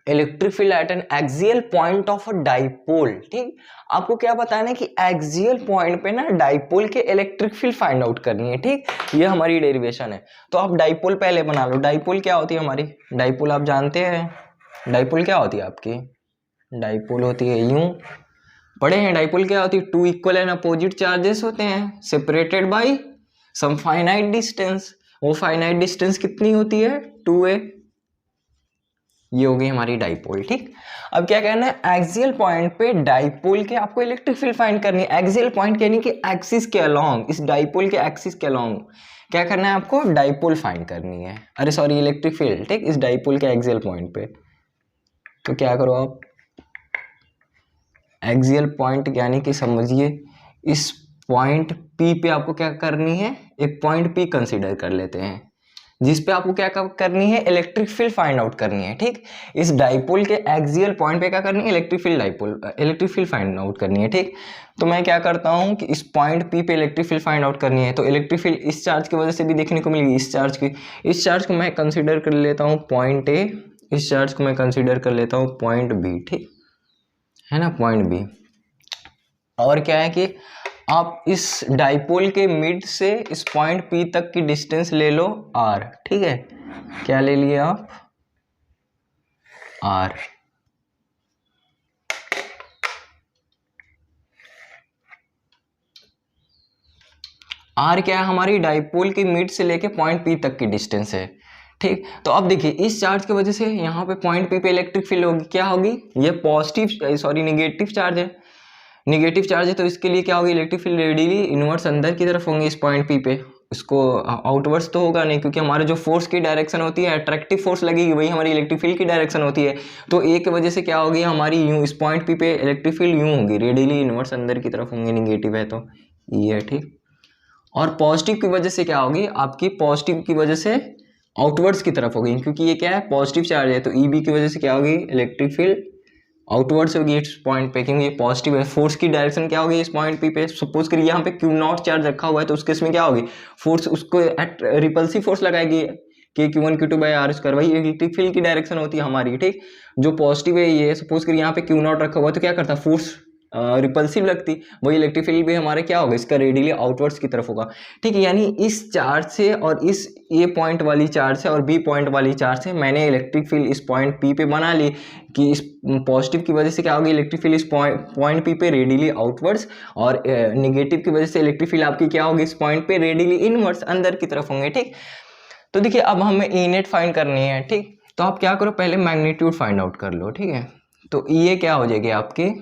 Electric field at N axial point of a dipole. ठीक, आपको क्या बताना है कि एक्सियल पॉइंट पे ना डाइपोल के इलेक्ट्रिक फील्ड फाइंड आउट करनी है। ठीक, ये हमारी डेरिवेशन है। तो आप डाइपोल पहले बना लो। डाइपोल क्या होती है हमारी? डाइपोल आप जानते हैं, डाइपोल क्या होती है आपकी? डाइपोल होती है यूं, पढ़े हैं डाइपोल क्या होती है? Two equal and opposite charges होते हैं separated by some finite distance. वो फाइनाइट डिस्टेंस कितनी होती है? 2a। ये हो गई हमारी डाइपोल। ठीक, अब क्या कहना है? एक्सियल पॉइंट पे डाइपोल के आपको इलेक्ट्रिक फील्ड फाइंड करनी है। एक्सियल पॉइंट यानी कि एक्सिस के अलोंग, इस डाइपोल के एक्सिस के अलोंग क्या करना है आपको? डाइपोल फाइंड करनी है। अरे सॉरी, इलेक्ट्रिक फील्ड। ठीक, इस डाइपोल के एक्सियल पॉइंट पे तो क्या करो आप, एक्सियल पॉइंट यानी कि समझिए इस पॉइंट P पे आपको क्या करनी है? एक पॉइंट P कंसीडर कर लेते हैं जिस पे आपको क्या करनी है? इलेक्ट्रिक फील्ड फाइंड आउट करनी है। ठीक, इस डाइपोल के एक्सियल पॉइंट पे क्या करनी है? इलेक्ट्रिक फील्ड फाइंड आउट करनी है। ठीक, तो मैं क्या करता हूँ कि इस पॉइंट P पे इलेक्ट्रिक फील्ड फाइंड आउट करनी है, तो इलेक्ट्रिक फील्ड इस चार्ज की वजह से भी देखने को मिलेगी। इस चार्ज को मैं कंसिडर कर लेता हूँ पॉइंट A, इस चार्ज को मैं कंसिडर कर लेता हूँ पॉइंट B। ठीक है ना, पॉइंट B। और क्या है कि आप इस डाइपोल के मिड से इस पॉइंट P तक की डिस्टेंस ले लो R। ठीक है, क्या ले लिए आप? R। R क्या है? हमारी डाइपोल के मिड से लेके पॉइंट P तक की डिस्टेंस है। ठीक, तो अब देखिए इस चार्ज की वजह से यहाँ पे पॉइंट P पे इलेक्ट्रिक फील्ड होगी, क्या होगी? ये निगेटिव चार्ज है। निगेटिव चार्ज है तो इसके लिए क्या होगी? इलेक्ट्रिक फील्ड रेडियली इनवर्स अंदर की तरफ होंगे इस पॉइंट P पे। इसको आउटवर्ड्स तो होगा नहीं, क्योंकि हमारे जो फोर्स की डायरेक्शन होती है, अट्रैक्टिव फोर्स लगेगी, वही हमारी इलेक्ट्रिक फील्ड की डायरेक्शन होती है। तो A की वजह से क्या होगी हमारी? यूं इस पॉइंट P पे इलेक्ट्रिक फील्ड यूं होगी, रेडियली इनवर्स अंदर की तरफ होंगे, निगेटिव है तो ये है। ठीक, और पॉजिटिव की वजह से क्या होगी आपकी? पॉजिटिव की वजह से आउटवर्ड्स की तरफ होगी, क्योंकि ये क्या है? पॉजिटिव चार्ज है। तो EB की वजह से क्या होगी? इलेक्ट्रिक फील्ड आउटवर्ड्स होगी इस पॉइंट पे, क्योंकि ये पॉजिटिव है। फोर्स की डायरेक्शन क्या होगी इस पॉइंट पे? सपोज करिए यहाँ पे Q0 चार्ज रखा हुआ है, तो उस केस में क्या होगी? फोर्स उसको रिपल्सिव फोर्स लगाएगी कि Q1 Q2 by R square, वही इलेक्ट्रिक फील्ड की डायरेक्शन होती है हमारी। ठीक, जो पॉजिटिव है ये, सपोज करिए यहाँ पे Q0 रखा हुआ है, तो क्या करता? फोर्स रिपल्सिव लगती, वही इलेक्ट्रिक फील्ड भी हमारे क्या होगा? इसका रेडियली आउटवर्ड्स की तरफ होगा। ठीक है, यानी इस चार्ज से और इस A पॉइंट वाली चार्ज से और B पॉइंट वाली चार्ज से मैंने इलेक्ट्रिक फील्ड इस पॉइंट P पे बना ली कि इस पॉजिटिव की वजह से क्या होगी? इलेक्ट्रिक फील्ड इस पॉइंट P पे रेडियली आउटवर्ड्स, और निगेटिव की वजह से इलेक्ट्रिक फील्ड आपकी क्या होगी? इस पॉइंट पे रेडियली इनवर्स अंदर की तरफ होंगे। ठीक, तो देखिए अब हमें E नेट फाइंड करनी है। ठीक, तो आप क्या करो, पहले मैग्नीट्यूड फाइंड आउट कर लो। ठीक है, तो ये क्या हो जाएगी आपकी?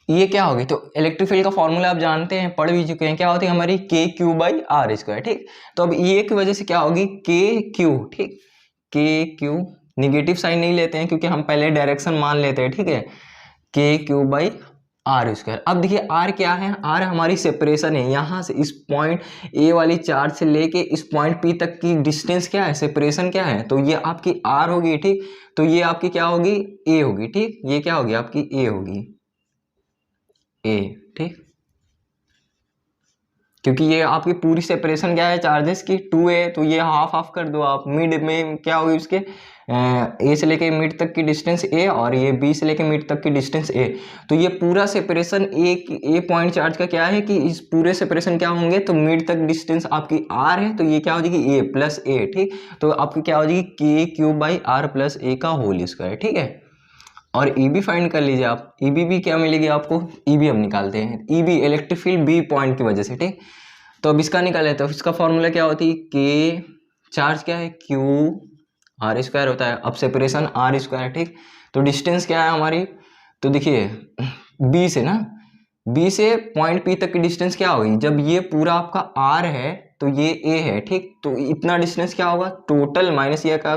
ये क्या होगी? तो इलेक्ट्रिक फील्ड का फॉर्मूला आप जानते हैं, पढ़ भी चुके हैं, क्या होती है हमारी? KQ by R square. ठीक, तो अब ये की वजह से क्या होगी? KQ। ठीक, KQ निगेटिव साइन नहीं लेते हैं क्योंकि हम पहले डायरेक्शन मान लेते हैं। ठीक है, KQ बाई R स्क्वायर। अब देखिए R क्या है? R हमारी सेपरेशन है, यहाँ से इस पॉइंट A वाली चार्ज से लेके इस पॉइंट P तक की डिस्टेंस क्या है? सेपरेशन क्या है? तो ये आपकी R होगी। ठीक, तो ये आपकी क्या होगी? A होगी। ठीक, ये क्या होगी आपकी? A होगी, A। ठीक, क्योंकि ये आपकी पूरी सेपरेशन क्या है चार्जेस की? 2a, तो ये हाफ हाफ कर दो आप। मिड में क्या होगी उसके? A से लेके मिड तक की डिस्टेंस A, और ये B से लेके मिड तक की डिस्टेंस A। तो ये पूरा सेपरेशन A पॉइंट चार्ज का क्या है कि इस पूरे सेपरेशन क्या होंगे? तो मिड तक डिस्टेंस आपकी R है, तो ये क्या हो जाएगी? A plus A। ठीक, तो आपकी क्या हो जाएगी? KQ by R plus A का होल स्क्वायर। ठीक है, और EB फाइंड कर लीजिए आप। EB भी क्या मिलेगी आपको? EB हम निकालते हैं। EB electric field B point की वजह से। ठीक, तो अब इसका निकाले तो इसका फॉर्मूला क्या होती है? K चार्ज क्या है? Q R स्क्वायर होता है। अब सेपरेशन R स्क्वायर। ठीक, तो डिस्टेंस क्या है हमारी? तो देखिए B से ना, B से पॉइंट P तक की डिस्टेंस क्या होगी? जब ये पूरा आपका R है तो ये A है। ठीक, तो इतना डिस्टेंस क्या होगा? टोटल माइनस ये का,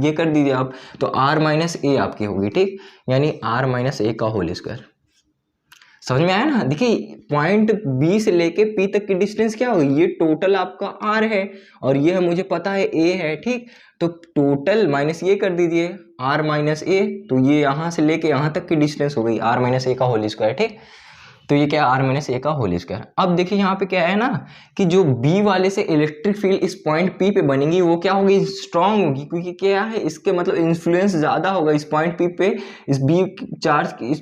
ये कर दीजिए आप, तो R माइनस A आपकी होगी। ठीक, यानी R माइनस A का होल स्क्वायर। समझ में आया ना? देखिए पॉइंट B से लेके P तक की डिस्टेंस क्या होगी? ये टोटल आपका R है, और ये मुझे पता है A है। ठीक, तो टोटल माइनस ये कर दीजिए R माइनस A, तो ये यहाँ से लेके यहाँ तक की डिस्टेंस हो गई R माइनस A का होल स्क्वायर। ठीक, तो ये क्या आर माइनस ए का होल स्क्वायर। अब देखिए यहाँ पे क्या है ना कि जो बी वाले से इलेक्ट्रिक फील्ड इस पॉइंट पी पे बनेगी वो क्या होगी, स्ट्रांग होगी, क्योंकि क्या है इसके मतलब इन्फ्लुएंस ज़्यादा होगा इस पॉइंट पी पे, इस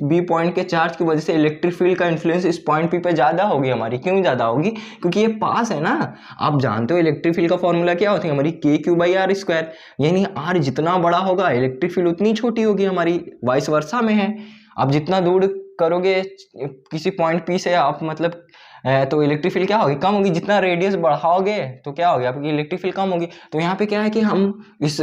बी पॉइंट के चार्ज की वजह से इलेक्ट्रिक फील्ड का इन्फ्लुएंस इस पॉइंट पी पे ज़्यादा होगी हमारी। क्यों ज़्यादा होगी, क्योंकि ये पास है ना। आप जानते हो इलेक्ट्रिक फील्ड का फॉर्मूला क्या होता है हमारी, K Q by R square, यानी आर जितना बड़ा होगा इलेक्ट्रिक फील्ड उतनी छोटी होगी हमारी, वाइस वर्सा में है। आप जितना दूर करोगे किसी पॉइंट पी से आप मतलब तो इलेक्ट्रिक फील्ड क्या होगी, कम होगी। जितना रेडियस बढ़ाओगे तो क्या होगी आपकी इलेक्ट्रिक फील्ड कम होगी। तो यहाँ पे क्या है कि हम इस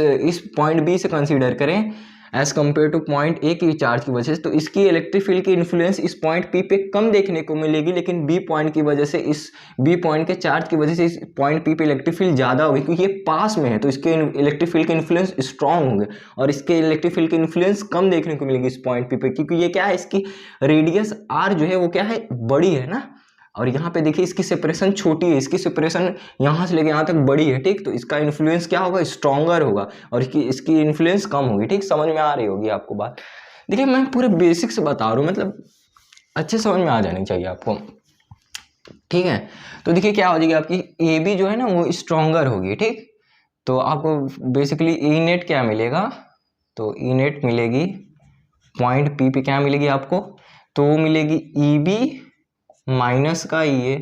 पॉइंट बी से कंसीडर करें as compare to point A की चार्ज की वजह से, तो इसकी इलेक्ट्रिक फील्ड की इन्फ्लुएंस इस पॉइंट पी पे कम देखने को मिलेगी, लेकिन बी पॉइंट की वजह से, इस बी पॉइंट के चार्ज की वजह से इस पॉइंट पी पे इलेक्ट्रिक फील्ड ज़्यादा होगी, क्योंकि ये पास में है तो इसके इलेक्ट्रिक फील्ड के इन्फ्लुएंस स्ट्रांग होंगे, और इसके इलेक्ट्रिक फील्ड की इन्फ्लुएंस कम देखने को मिलेगी इस पॉइंट पी पे, क्योंकि ये क्या है इसकी रेडियस आर जो है वो क्या है बड़ी है ना। और यहाँ पे देखिए इसकी सेपरेशन छोटी है, इसकी सेपरेशन यहाँ से लेके यहाँ तक बड़ी है, ठीक। तो इसका इन्फ्लुएंस क्या होगा, स्ट्रॉन्गर होगा, और इसकी इन्फ्लुएंस कम होगी, ठीक। समझ में आ रही होगी आपको बात। देखिए मैं पूरे बेसिक से बता रहा हूँ, मतलब अच्छे समझ में आ जानी चाहिए आपको, ठीक है। तो देखिए क्या हो जाएगी आपकी ए बी जो है ना वो स्ट्रॉन्गर होगी, ठीक। तो आपको बेसिकली ई नेट क्या मिलेगा, तो ई नेट मिलेगी पॉइंट पी पे क्या मिलेगी आपको, तो वो मिलेगी ई बी माइनस का ये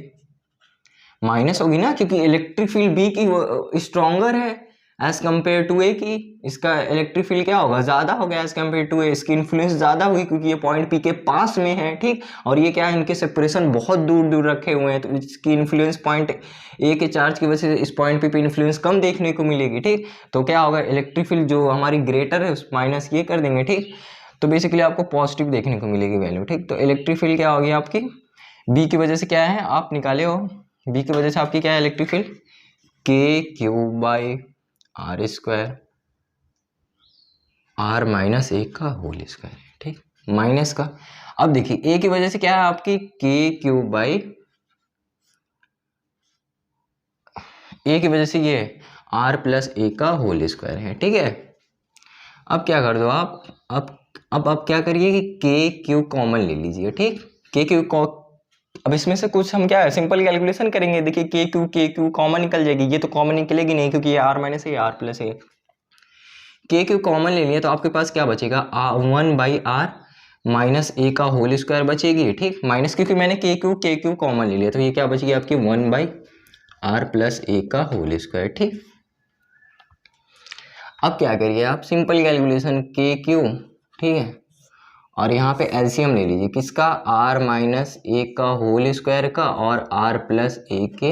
माइनस होगी ना, क्योंकि इलेक्ट्रिक फील्ड बी की स्ट्रॉन्गर है एज कम्पेयर टू ए की, इसका इलेक्ट्रिक फील्ड क्या होगा ज़्यादा होगा एज कम्पेयर टू ए, इसकी इन्फ्लुएंस ज़्यादा होगी क्योंकि ये पॉइंट पी के पास में है, ठीक। और ये क्या है इनके सेपरेशन बहुत दूर दूर रखे हुए हैं, तो इसकी इन्फ्लुएंस पॉइंट ए के चार्ज की वजह से इस पॉइंट पी पे इन्फ्लुएंस कम देखने को मिलेगी, ठीक। तो क्या होगा इलेक्ट्रिक फील्ड जो हमारी ग्रेटर है उस माइनस ये कर देंगे, ठीक। तो बेसिकली आपको पॉजिटिव देखने को मिलेगी वैल्यू, ठीक। तो इलेक्ट्रिक फील्ड क्या होगी आपकी बी की वजह से क्या है आप निकाले हो, बी की वजह से आपकी क्या है इलेक्ट्रिक फील्ड के Q by R square R minus A का होल स्क्वायर, ठीक, माइनस का। अब देखिए ए की वजह से क्या है आपकी के क्यू बाई, ए की वजह से ये आर प्लस ए का होल स्क्वायर है, ठीक है। अब क्या कर दो आप, अब आप क्या करिए कि के क्यू कॉमन ले लीजिए, ठीक। के क्यू अब इसमें से कुछ हम क्या है सिंपल कैलकुलेशन करेंगे। देखिए के क्यू कॉमन निकल जाएगी, ये तो कॉमन निकलेगी नहीं क्योंकि ये आर माइनस है आर प्लस है। के क्यू कॉमन ले लिए तो आपके पास क्या बचेगा 1 बाई आर माइनस ए का होल स्क्वायर बचेगी, ठीक। माइनस क्योंकि मैंने के क्यू कॉमन ले लिया तो ये क्या बचेगी आपकी 1 बाई आर प्लस ए का होल स्क्वायर, ठीक। अब क्या करिए आप सिंपल कैलकुलेशन के क्यू, ठीक है, और यहाँ पे एलसीएम ले लीजिए किसका आर माइनस ए का होल स्क्वायर का और आर प्लस ए के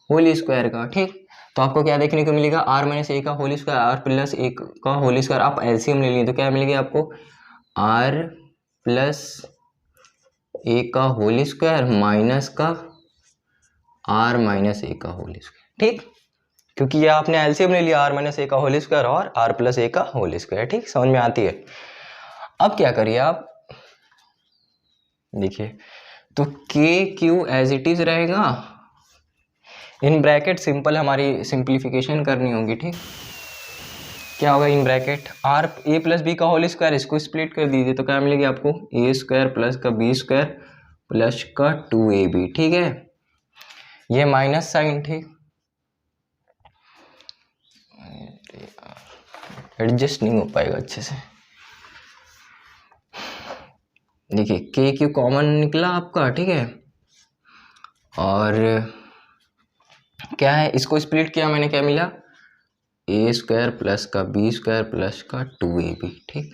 होल स्क्वायर का, ठीक। तो आपको क्या देखने को मिलेगा आर माइनस ए का होल स्क्वायर आर प्लस ए का होल स्क्वायर, आप एलसीएम ले लीजिए तो क्या मिलेगी आपको आर प्लस ए का होल स्क्वायर माइनस का आर माइनस ए का होल स्क्वायर, ठीक। क्योंकि ये आपने एलसीएम ले लिया आर माइनस ए का होल स्क्वायर और आर प्लस ए का होल स्क्वायर, ठीक। समझ में आती है। अब क्या करिए आप देखिए तो के क्यू एज इट इज रहेगा, इन ब्रैकेट सिंपल हमारी सिंप्लीफिकेशन करनी होगी, ठीक। क्या होगा in bracket R A plus B का होल स्क्वायर, इसको स्प्लिट कर दीजिए तो क्या मिलेगी आपको ए स्क्वायर प्लस का बी स्क्वायर प्लस का 2ab, ठीक है। ये माइनस साइन, ठीक, एडजस्ट नहीं हो पाएगा अच्छे से। देखिए के क्यू कॉमन निकला आपका, ठीक है, और क्या है इसको स्प्लिट किया मैंने, क्या मिला ए स्क्वायर प्लस का बी स्क्वायर प्लस का 2ab, ठीक।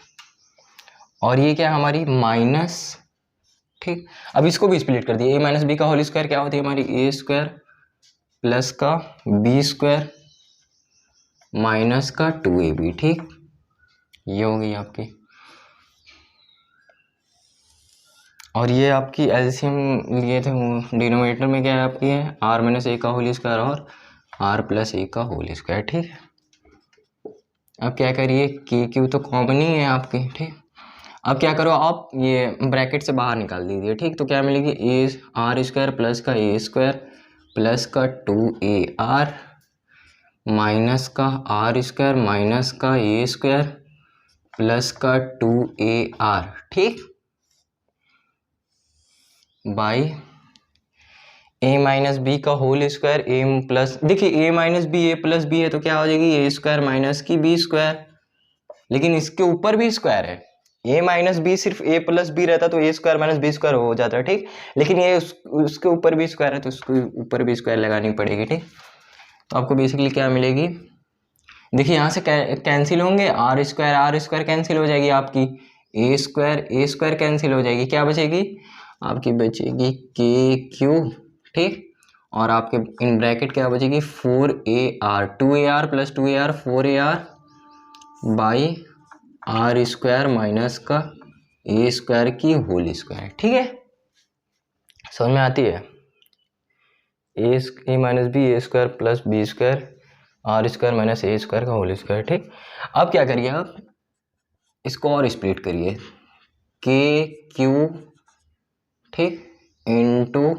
और ये क्या हमारी माइनस, ठीक। अब इसको भी स्प्लिट कर दिया ए माइनस बी का होल स्क्वायर क्या होती है हमारी ए स्क्वायर प्लस का बी स्क्वायर माइनस का 2ab, ठीक। ये होगी आपकी, और ये आपकी एलसीएम लिए थे डिनोमिनेटर में क्या है आपकी है आर माइनस ए का होल स्क्वायर और आर प्लस ए का होल स्क्वायर, ठीक। अब क्या करिए के क्यू तो कॉमन ही है आपकी, ठीक। अब क्या करो आप ये ब्रैकेट से बाहर निकाल दीजिए, ठीक। तो क्या मिलेगी ए आर स्क्वायर प्लस का ए स्क्वायर प्लस का 2ar माइनस का आर स्क्वायर माइनस का ए स्क्वायर प्लस का 2ar, ठीक। बाई ए माइनस बी का होल स्क्वायर ए प्लस, देखिए ए माइनस बी ए प्लस बी है तो क्या हो जाएगी ए स्क्वायर माइनस की बी स्क्वायर, लेकिन इसके ऊपर भी स्क्वायर है। ए माइनस बी सिर्फ ए प्लस बी रहता तो ए स्क्वायर माइनस बी स्क्वायर हो जाता है, ठीक। लेकिन ये उसके ऊपर भी स्क्वायर है तो उसके ऊपर भी स्क्वायर लगानी पड़ेगी, ठीक। तो आपको बेसिकली क्या मिलेगी, देखिए यहाँ से कैंसिल होंगे, आर स्क्वायर कैंसिल हो जाएगी आपकी, ए स्क्वायर कैंसिल हो जाएगी, क्या बचेगी आपकी, बचेगी के क्यू, ठीक। और आपके इन ब्रैकेट क्या बचेगी 4AR 2AR plus 2AR 4AR by R square minus का ए स्क्वायर की होल स्क्वायर, ठीक है। समझ में आती है, A minus B A square plus B square R square minus A square का होल स्क्वायर, ठीक। अब क्या करिए आप इसको और स्प्लिट करिए, के क्यू, ठीक, इंटू,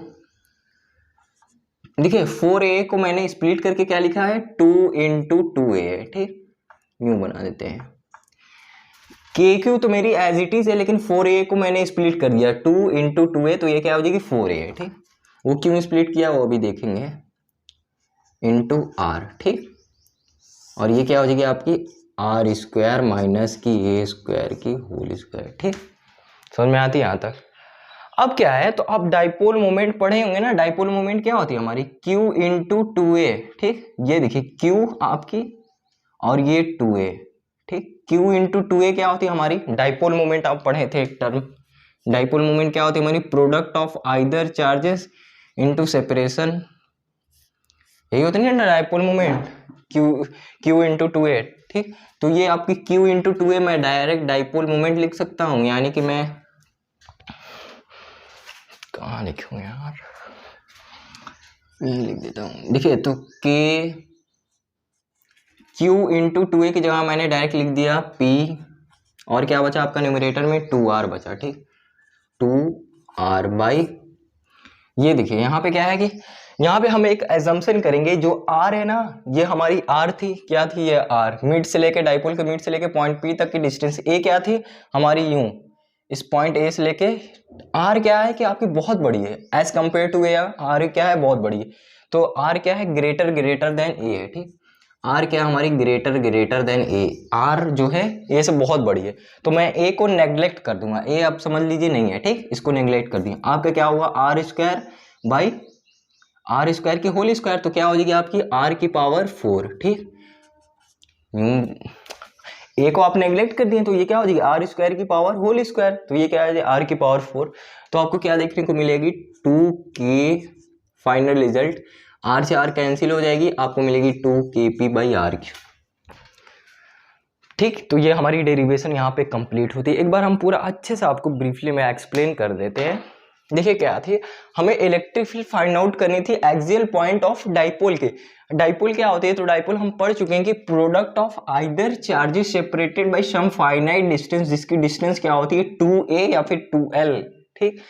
देखिए 4a को मैंने स्प्लिट करके क्या लिखा है 2 इंटू 2a है, ठीक, यूं बना देते हैं। के क्यू तो मेरी एज इट इज है, लेकिन 4a को मैंने स्प्लिट कर दिया 2 इंटू 2a, तो ये क्या हो जाएगी 4a है, ठीक। वो क्यों स्प्लिट किया वो अभी देखेंगे, इंटू आर, ठीक। और ये क्या हो जाएगी आपकी आर स्क्वायर माइनस की ए स्क्वायर की होल स्क्वायर, ठीक। समझ में आती है यहाँ तक। अब क्या है, तो अब डाइपोल मोमेंट पढ़े होंगे ना, डाइपोल मोमेंट क्या होती है हमारी Q इंटू 2a, ठीक। ये देखिए Q आपकी और ये 2a, ठीक। Q इंटू 2a क्या होती है हमारी डाइपोल मोमेंट, आप पढ़े थे एक टर्म, डाइपोल मोमेंट क्या होती है हमारी, product of either charges into separation, यही होती है ना dipole moment, Q into 2a, ठीक। तो ये आपकी Q इंटू 2a मैं डायरेक्ट डाइपोल मोमेंट लिख सकता हूँ, यानी कि मैं कहाँ लिखूं यार, लिख देता हूँ, देखिए तो के Q इंटू 2a की जगह मैंने डायरेक्ट लिख दिया P, और क्या बचा आपका न्यूमरेटर में 2R बचा, ठीक, 2R बाई, ये देखिए यहाँ पे क्या है कि यहाँ पे हम एक एजम्पशन करेंगे, जो R है ना ये हमारी R थी, क्या थी ये R, मिड से लेके डाइपोल के मिड से लेके पॉइंट P तक की डिस्टेंस, A क्या थी हमारी यूं इस पॉइंट A से लेके, R क्या है कि आपकी बहुत बड़ी है as compare to A, R क्या है बहुत बड़ी है, तो R क्या है ग्रेटर देन A है, ठीक। R क्या हमारी ग्रेटर देन A, R जो है A से बहुत बड़ी है, तो मैं A को नेग्लेक्ट कर दूंगा, A आप समझ लीजिए नहीं है, ठीक, इसको नेग्लेक्ट कर दिया, आपका क्या हुआ R square by R square की होल स्क्वायर, तो क्या हो जाएगी आपकी R की पावर 4, ठीक। ए को आप नेग्लेक्ट कर दिए तो ये क्या हो जाएगी आर स्क्वायर की पावर होल स्क्वायर, तो ये क्या है आर की पावर 4, तो आपको क्या देखने को मिलेगी 2k, फाइनल रिजल्ट आर से आर कैंसिल हो जाएगी, आपको मिलेगी 2kp बाई आर क्यू, ठीक। तो ये हमारी डेरिवेशन यहाँ पे कंप्लीट होती है। एक बार हम पूरा अच्छे से आपको ब्रीफली में एक्सप्लेन कर देते हैं। देखिए क्या थी, हमें इलेक्ट्रिक फील्ड फाइंड आउट करनी थी एक्सियल पॉइंट ऑफ डाइपोल के। डाइपोल क्या होती है, तो डाइपोल हम पढ़ चुके हैं कि product of either charges separated by some finite distance, जिसकी डिस्टेंस क्या होती है 2a या फिर 2l, ठीक।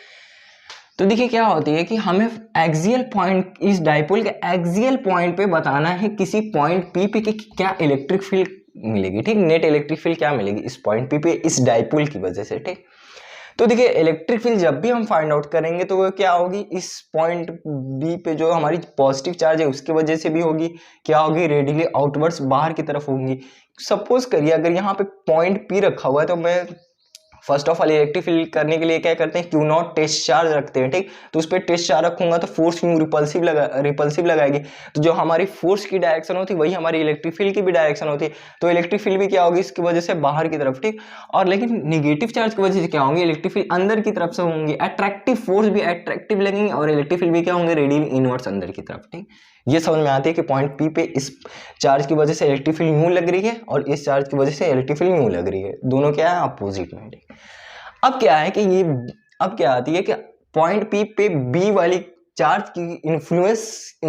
तो देखिए क्या होती है कि हमें एक्सियल पॉइंट, इस डाइपोल के एक्सियल पॉइंट पे बताना है किसी पॉइंट P पे कि क्या इलेक्ट्रिक फील्ड मिलेगी, ठीक, नेट इलेक्ट्रिक फील्ड क्या मिलेगी इस पॉइंट P पे इस डाइपोल की वजह से, ठीक। तो देखिए इलेक्ट्रिक फील्ड जब भी हम फाइंड आउट करेंगे तो वो क्या होगी इस पॉइंट B पे जो हमारी पॉजिटिव चार्ज है उसकी वजह से भी होगी, क्या होगी रेडियली आउटवर्ड्स बाहर की तरफ होंगी। सपोज करिए अगर यहाँ पे पॉइंट P रखा हुआ है तो मैं first of all electric field करने के लिए क्या करते हैं Q0 टेस्ट चार्ज रखते हैं, ठीक। तो उस पर टेस्ट चार्ज रखूंगा तो फोर्स यूं रिपल्सिव लगाएगी, तो जो हमारी फोर्स की डायरेक्शन होती है वही हमारी इलेक्ट्रिक फील्ड की भी डायरेक्शन होती है, तो इलेक्ट्रिक फील्ड भी क्या होगी इसकी वजह से बाहर की तरफ, ठीक। और लेकिन निगेटिव चार्ज की वजह से क्या होंगे इलेक्ट्रिक फील्ड अंदर की तरफ से होंगे, अट्रैक्टिव फोर्स भी अट्रैक्टिव लगेंगे और इलेक्ट्रिक फील्ड भी क्या होंगे रेडियल इनवर्स अंदर की तरफ, ठीक। ये समझ में आती है कि पॉइंट P पे इस चार्ज की वजह से इलेक्ट्रिक फील्ड यूं लग रही है और इस चार्ज की वजह से इलेक्ट्रिक फील्ड यूं लग रही है, दोनों क्या है अपोजिट में, ठीक। अब क्या है कि ये अब क्या आती है कि पॉइंट P पे B वाली चार्ज की इन्फ्लुएंस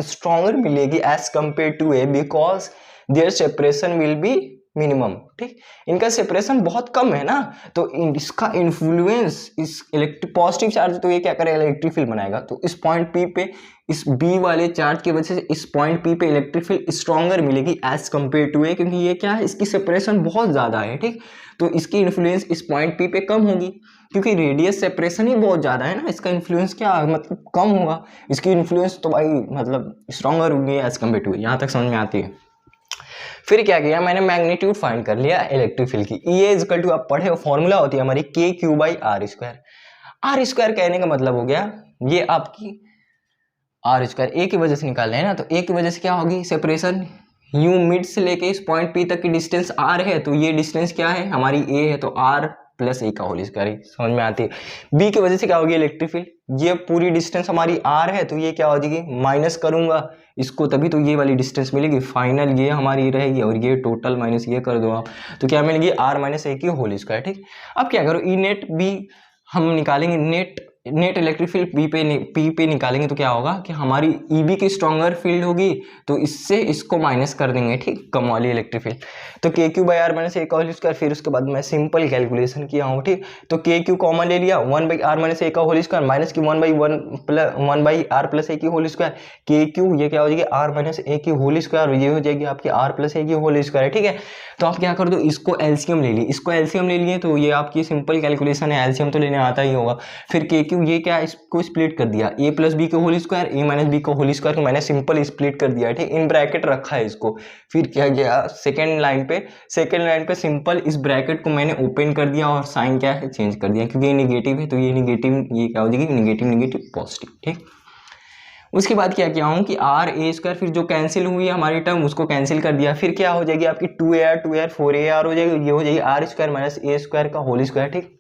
स्ट्रॉन्गर मिलेगी as compare to A, because their separation will be minimum, ठीक। इनका सेपरेशन बहुत कम है ना, तो इसका इन्फ्लुएंस इस इलेक्ट्रिक पॉजिटिव चार्ज, तो ये क्या करेगा, इलेक्ट्रिक फील्ड बनाएगा। तो इस पॉइंट पी पे इस बी वाले चार्ज की वजह से इस पॉइंट पी पे इलेक्ट्रिक फील्ड स्ट्रॉन्गर मिलेगी एज कम्पेयर टू ए, क्योंकि ये क्या है, इसकी सेपरेशन बहुत ज़्यादा है, ठीक। तो इसकी इन्फ्लुएंस इस पॉइंट पी पे कम होगी, क्योंकि रेडियस सेपरेशन ही बहुत ज़्यादा है ना, इसका इन्फ्लुएंस क्या मतलब कम होगा, इसकी इन्फ्लुएंस तो भाई मतलब स्ट्रॉन्गर होगी एज कम्पेयर टू ए। यहाँ तक समझ में आती है। फिर क्या किया मैंने, मैग्नीट्यूड फाइंड कर लिया इलेक्ट्रिक फील्ड की। E इज इक्वल टू, आप पढ़े हो, फॉर्मूला होती है हमारी K Q by R square. R square कहने का मतलब हो गया ये आपकी आर स्क्वायर ए की वजह से निकाल रहे हैं ना, तो ए की वजह से क्या होगी सेपरेशन, यू मिड से लेके इस पॉइंट पी तक की डिस्टेंस आर है, तो ये डिस्टेंस क्या है हमारी ए है, तो आर प्लस ए का होल स्क्वायर, समझ में आती है। बी की वजह से क्या होगी इलेक्ट्रिक फील्ड, ये पूरी डिस्टेंस हमारी आर है, तो ये क्या हो जाएगी, माइनस करूंगा इसको तभी तो ये वाली डिस्टेंस मिलेगी, फाइनल ये हमारी रहेगी, और ये टोटल माइनस ये कर दो आप, तो क्या मिलेगी आर माइनस ए की होल स्क्वायर, ठीक। अब क्या करो, ई नेट बी हम निकालेंगे, नेट इलेक्ट्रिक फील्ड पी पे निकालेंगे, तो क्या होगा कि हमारी ई बी की स्ट्रॉन्गर फील्ड होगी, तो इससे इसको माइनस कर देंगे, ठीक, कम वाली इलेक्ट्रिक फील्ड, तो के Q by are minus A का होल स्क्वायर। फिर उसके बाद मैं सिंपल कैलकुलेशन किया हूँ, ठीक, तो के क्यू कॉमन ले लिया, 1 बाई आर माइनस ए का होल स्क्वायर माइनस की 1 बाई आर प्लस ए की होल स्क्वायर, के क्यू ये क्या हो जाएगी आर माइनस ए की होल स्क्वायर, ये हो जाएगी आपकी आर प्लस ए की होल स्क्वायर, ठीक है। तो आप क्या कर दो, इसको एलसीएम ले लिए, इसको एलसीएम ले लिए, तो ये आपकी सिंपल कैलकुलेशन है, एलसीएम तो लेने आता ही होगा। फिर के क्यू ये क्या, इसको स्प्लिट कर दिया, ए प्लस बी का होल स्क्वायर, ए माइनस बी का होल स्क्वायर को मैंने सिंपल स्प्लिट कर दिया, ठीक, इन ब्रैकेट रखा है इसको। फिर क्या गया सेकेंड लाइन पे सिंपल इस ब्रैकेट को मैंने ओपन कर दिया और साइन क्या है चेंज कर दिया, क्योंकि ये निगेटिव है, तो ये निगेटिव, ये क्या हो जाएगी निगेटिव पॉजिटिव, ठीक। उसके बाद क्या किया हूँ कि आर ए स्क्वायर, फिर जो कैंसिल हुई हमारी टर्म उसको कैंसिल कर दिया, फिर क्या हो जाएगी आपकी 2ar 4ar हो जाएगी, ये हो जाएगी R square minus A square का होल स्क्वायर, ठीक।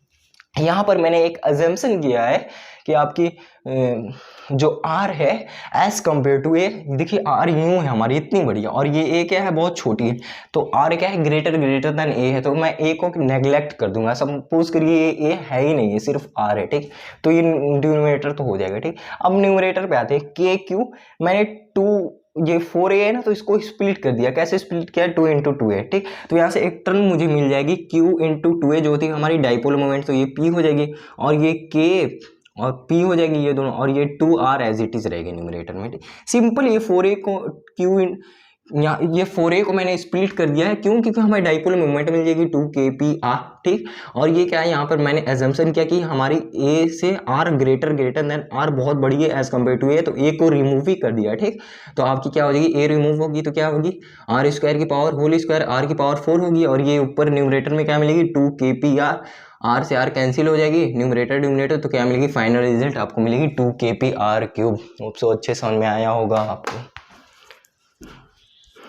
यहाँ पर मैंने एक अजम्पशन किया है कि आपकी जो R है एज कम्पेयर टू ए, देखिए R यूँ है हमारी इतनी बड़ी है, और ये ए क्या है बहुत छोटी है, तो R क्या है ग्रेटर देन ए है, तो मैं ए को नेग्लेक्ट कर दूंगा, सपोज करिए ए है ही नहीं है, सिर्फ R है, ठीक, तो ये न्यूमरेटर तो हो जाएगा, ठीक। अब न्यूमरेटर पे आते हैं, के क्यू मैंने 2 ये 4a है ना, तो इसको स्प्लिट कर दिया, कैसे स्प्लिट किया 2 इंटू 2a, ठीक। तो यहाँ से एक टर्म मुझे मिल जाएगी q इंटू 2a जो होती है हमारी डाइपोल मोमेंट, तो ये p हो जाएगी, और ये k और p हो जाएगी ये दोनों, और ये 2r एज इट इज रहेगी न्यूमरेटर में, ठीक। सिंपल ये 4a को ये 4a को मैंने स्प्लिट कर दिया है, क्यों, क्योंकि हमारी डाइपोल मोमेंट मिल जाएगी 2kpr, ठीक। और ये क्या है, यहाँ पर मैंने एजम्पशन किया कि हमारी a से r ग्रेटर देन r बहुत बड़ी है एज कम्पेयर टू a, तो a को रिमूव ही कर दिया, ठीक। तो आपकी क्या हो जाएगी, a रिमूव होगी तो क्या होगी r स्क्वायर की पावर होल स्क्वायर r की पावर 4 होगी, और ये ऊपर न्यूमरेटर में क्या मिलेगी 2kpr, r से r कैंसिल हो जाएगी, न्यूमरेटर, तो क्या मिलेगी फाइनल रिजल्ट आपको मिलेगी 2kpr क्यूब। होप सो अच्छे समझ में आया होगा आपको।